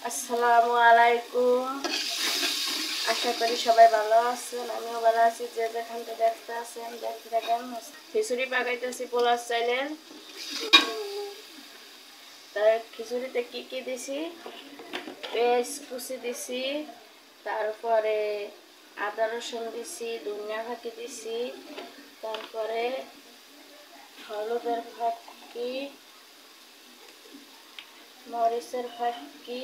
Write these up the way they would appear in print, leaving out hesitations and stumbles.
আসসালামু আলাইকুম। আশা করি সবাই ভালো আছেন, আমিও ভালো আছি। যে যেখান থেকে দেখতে আছেন দেখতে থাকেন। খিচুড়ি পাকাইতেছি পোলার চাইলের। তার খিচুড়িতে কি কি দিছি? পেঁয়াজ কুচি দিছি, তারপরে আদা রসুন দিছি, ধনিয়া ফাঁকি দিছি, তারপরে হলুদের ফাঁকি, মরিচের ফাঁকি,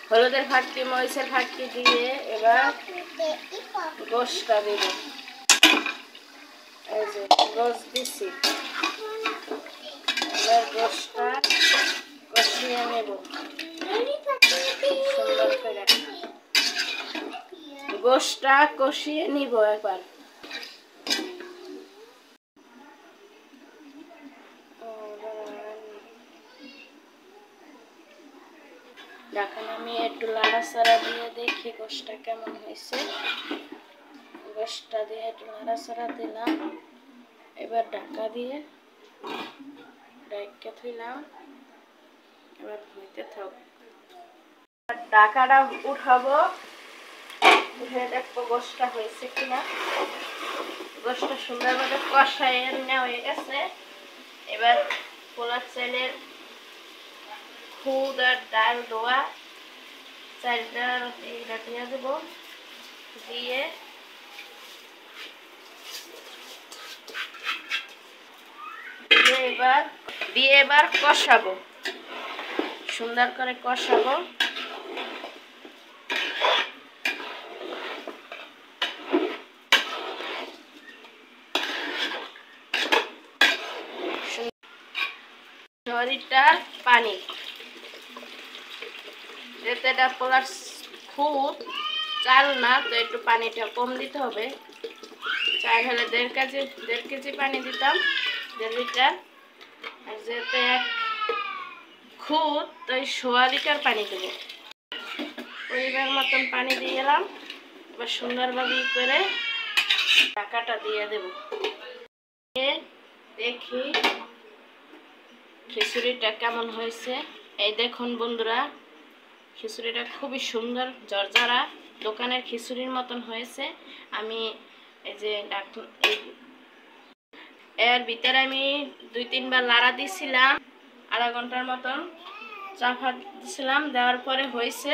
হলুদের ফাঁকি মরিচের ফাঁকি দিয়ে এবার গোশটা দিব। এই যে গোশ দিছি, এবার গোশটা কষিয়ে নেব সুন্দর করে। গোশটা কষিয়ে নিব একবার। এখন আমি একটু নাড়াচাড়া দিয়ে দেখি গোশটা কেমন হয়েছে। গোশটা দিয়ে একটু নাড়াচাড়া দিলাম, এবার ঢাকা দিয়ে ঢাকা থইলাম। এবার হইতে থাক, ঢাকাটা উঠাবো, উঠে দেখবো গোশটা হয়েছে কিনা। গোশটা সুন্দরভাবে কষায় নেওয়া হয়ে গেছে। এবার পোলার চালের খুদ আর ডাল ধোয়া চালটা এইটা দিয়ে দেবো, দিয়ে এবার কষাবো, সুন্দর করে কষাবো। শরীরটার পানি যেতে এটা পোলার খুব চাল না, তো একটু পানিটা কম দিতে হবে। চাল হলে 1.5 কেজি পানি দিতাম, 1.5 লিটার। আর যেহেতু 1 খুদ, তো 1.25 লিটার পানি দেবো। পরিমাণ মতন পানি দিয়ে গেলাম। এবার সুন্দরভাবে করে ঢাকাটা দিয়ে দেব। দেখি খিচুড়িটা কেমন হয়েছে। এই দেখুন বন্ধুরা, খিচুড়িটা খুবই সুন্দর ঝরঝরা দোকানের খিচুড়ির মতন হয়েছে। আমি এই যে এর ভিতরে আমি 2-3 বার লাড়া দিছিলাম, আধা ঘন্টার মতন চাপা দিছিলাম। দেওয়ার পরে হয়েছে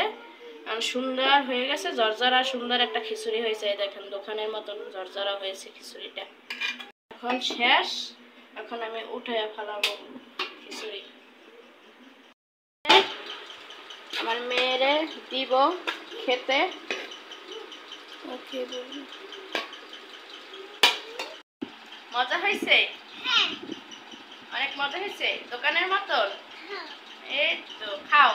সুন্দর হয়ে গেছে, ঝরঝরা সুন্দর একটা খিচুড়ি হয়েছে। এই দেখেন দোকানের মতন ঝরঝরা হয়েছে খিচুড়িটা। এখন শেষ, এখন আমি উঠাইয়া ফেলাবো খিচুড়ি। আমার মেয়েরে দিব খেতে। মজা হয়েছে? অনেক মজা হয়েছে, দোকানের মতন। এই তো খাও।